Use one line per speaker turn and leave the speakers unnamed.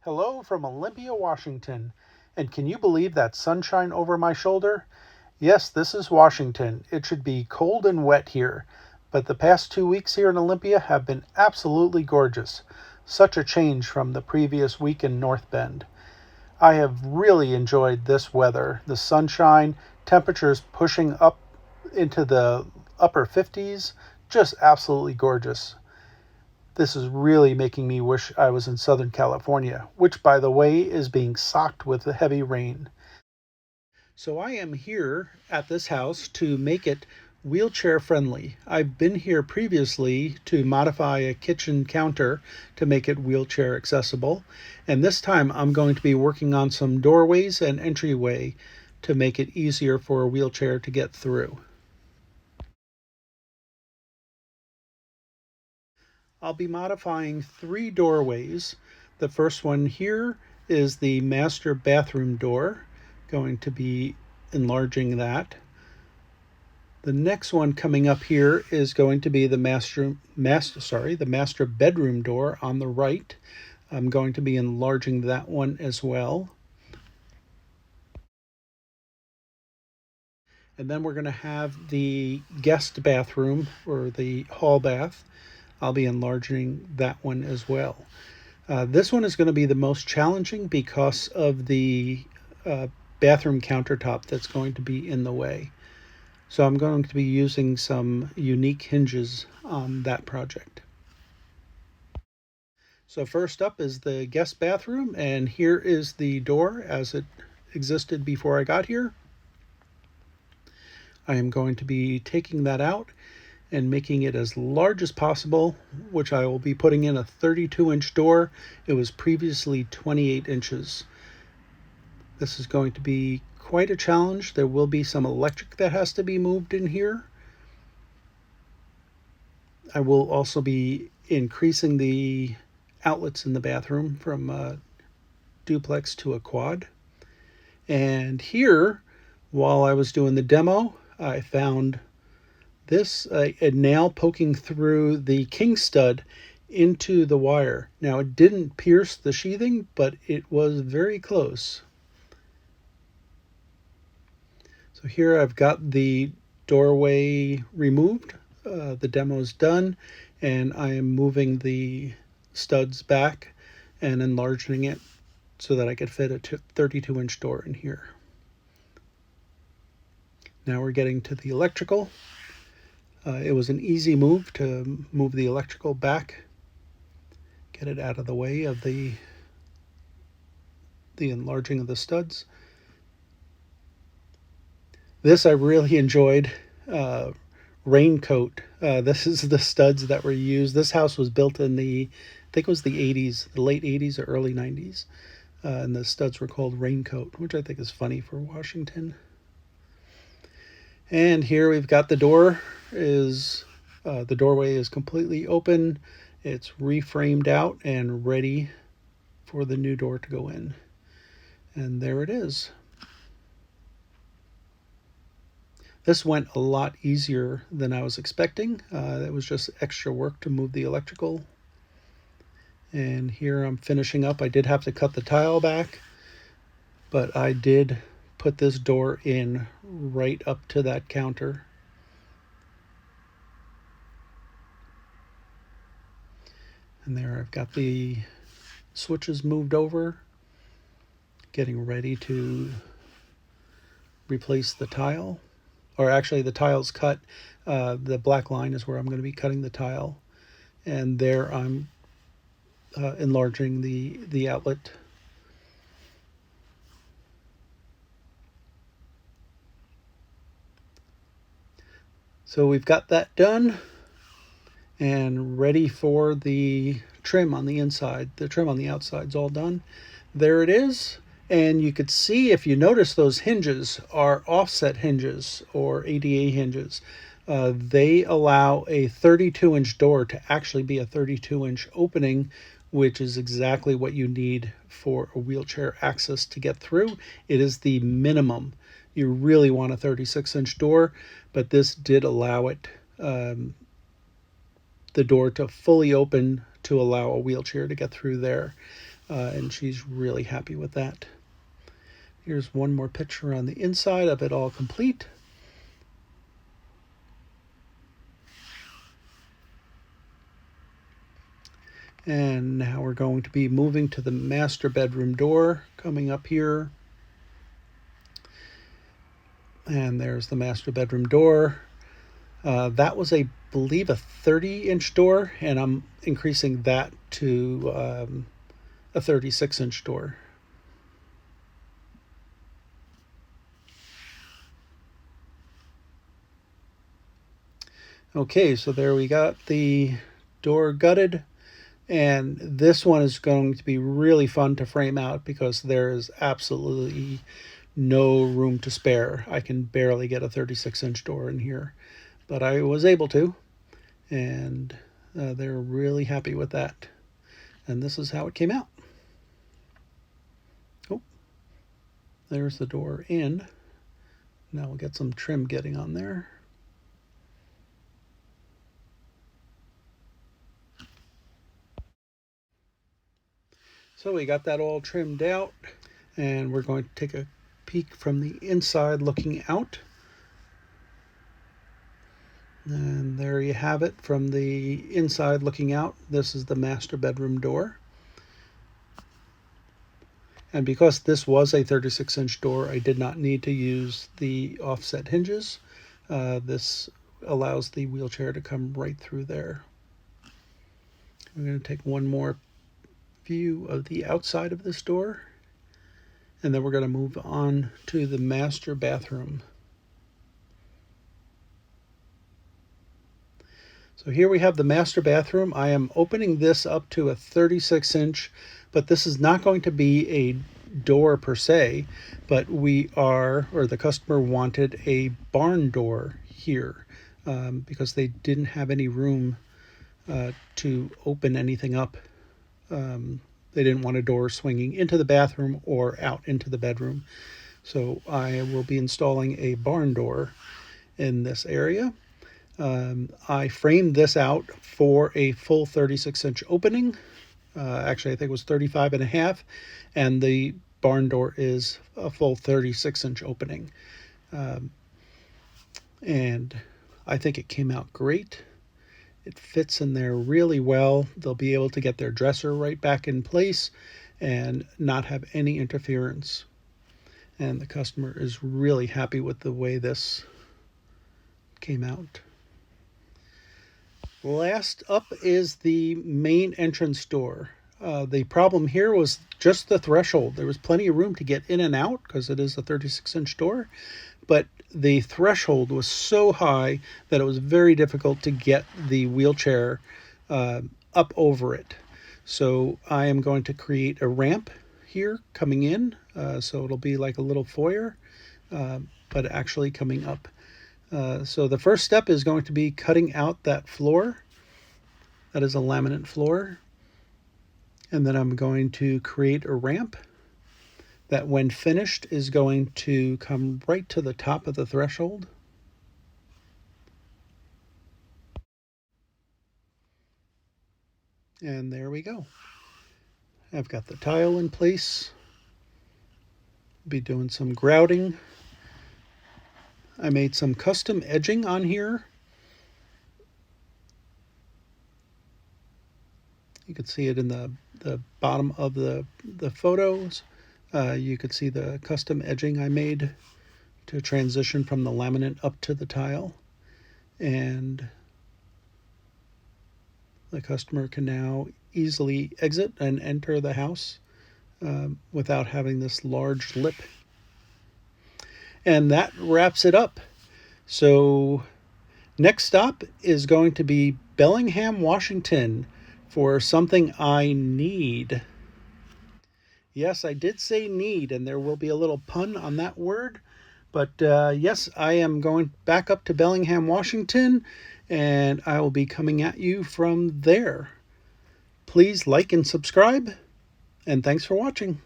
Hello from Olympia, Washington. And can you believe that sunshine over my shoulder? Yes, this is Washington. It should be cold and wet here. But the past 2 weeks here in Olympia have been absolutely gorgeous. Such a change from the previous week in North Bend. I have really enjoyed this weather. The sunshine, temperatures pushing up into the upper 50s. Just absolutely gorgeous. This is really making me wish I was in Southern California, which, by the way, is being socked with the heavy rain. So I am here at this house to make it wheelchair friendly. I've been here previously to modify a kitchen counter to make it wheelchair accessible. And this time I'm going to be working on some doorways and entryway to make it easier for a wheelchair to get through. I'll be modifying 3 doorways. The first one here is the master bathroom door. Going to be enlarging that. The next one coming up here is going to be the master bedroom door on the right. I'm going to be enlarging that one as well. And then we're going to have the guest bathroom, or the hall bath. I'll be enlarging that one as well. This one is going to be the most challenging because of the bathroom countertop that's going to be in the way. So I'm going to be using some unique hinges on that project. So first up is the guest bathroom, and here is the door as it existed before I got here. I am going to be taking that out and making it as large as possible, which I will be putting in a 32-inch door. It was previously 28 inches. This is going to be quite a challenge. There will be some electric that has to be moved in here. I will also be increasing the outlets in the bathroom from a duplex to a quad. And here, while I was doing the demo, I found this a nail poking through the king stud into the wire. Now, it didn't pierce the sheathing, but it was very close. So here I've got the doorway removed. The demo is done, and I am moving the studs back and enlarging it so that I could fit a 32-inch door in here. Now we're getting to the electrical. It was an easy move to move the electrical back, get it out of the way of the enlarging of the studs. This I really enjoyed. Raincoat. This is the studs that were used. This house was built in I think it was the 80s, the late 80s or early 90s. And the studs were called Raincoat, which I think is funny for Washington. And here we've got the door. The doorway is completely open. It's reframed out and ready for the new door to go in. And there it is. This went a lot easier than I was expecting. It was just extra work to move the electrical. And here I'm finishing up. I did have to cut the tile back, but I did put this door in right up to that counter. And there I've got the switches moved over, getting ready to replace the tile. Or actually the tile's cut. The black line is where I'm going to be cutting the tile. And there I'm enlarging the outlet. So we've got that done and ready for the trim on the inside. The trim on the outside is all done. There it is. And you could see, if you notice, those hinges are offset hinges or ADA hinges. They allow a 32-inch door to actually be a 32-inch opening, which is exactly what you need for a wheelchair access to get through. It is the minimum. You really want a 36-inch door, but this did allow it, the door to fully open to allow a wheelchair to get through there. and she's really happy with that. Here's one more picture on the inside of it all complete. And now we're going to be moving to the master bedroom door coming up here. And there's the master bedroom door. That was, I believe, a 30-inch door, and I'm increasing that to a 36-inch door. Okay, so there we got the door gutted, and this one is going to be really fun to frame out because there is absolutely no room to spare. I can barely get a 36-inch door in here, but I was able to, and they're really happy with that. And this is how it came out. Oh, there's the door in. Now we'll get some trim getting on there. So we got that all trimmed out, and we're going to take a peek from the inside looking out. And there you have it from the inside looking out. This is the master bedroom door. And because this was a 36-inch door, I did not need to use the offset hinges. This allows the wheelchair to come right through there. I'm going to take one more view of the outside of this door, and then we're going to move on to the master bathroom. So here we have the master bathroom. I am opening this up to a 36-inch, but this is not going to be a door per se, but the customer wanted a barn door here because they didn't have any room to open anything up. They didn't want a door swinging into the bathroom or out into the bedroom. So I will be installing a barn door in this area. I framed this out for a full 36-inch opening. Actually, I think it was 35 and a half, and the barn door is a full 36-inch opening. And I think it came out great. It fits in there really well. They'll be able to get their dresser right back in place and not have any interference. And the customer is really happy with the way this came out. Last up is the main entrance door. The problem here was just the threshold. There was plenty of room to get in and out because it is a 36-inch door, but the threshold was so high that it was very difficult to get the wheelchair up over it. So I am going to create a ramp here coming in, so it'll be like a little foyer, but actually coming up. So the first step is going to be cutting out that floor. That is a laminate floor. And then I'm going to create a ramp that, when finished, is going to come right to the top of the threshold. And there we go. I've got the tile in place. Be doing some grouting. I made some custom edging on here. You can see it in the bottom of the photos. You could see the custom edging I made to transition from the laminate up to the tile. And the customer can now easily exit and enter the house without having this large lip. And that wraps it up. So next stop is going to be Bellingham, Washington, for something I need. Yes, I did say need, and there will be a little pun on that word. But yes, I am going back up to Bellingham, Washington, and I will be coming at you from there. Please like and subscribe, and thanks for watching.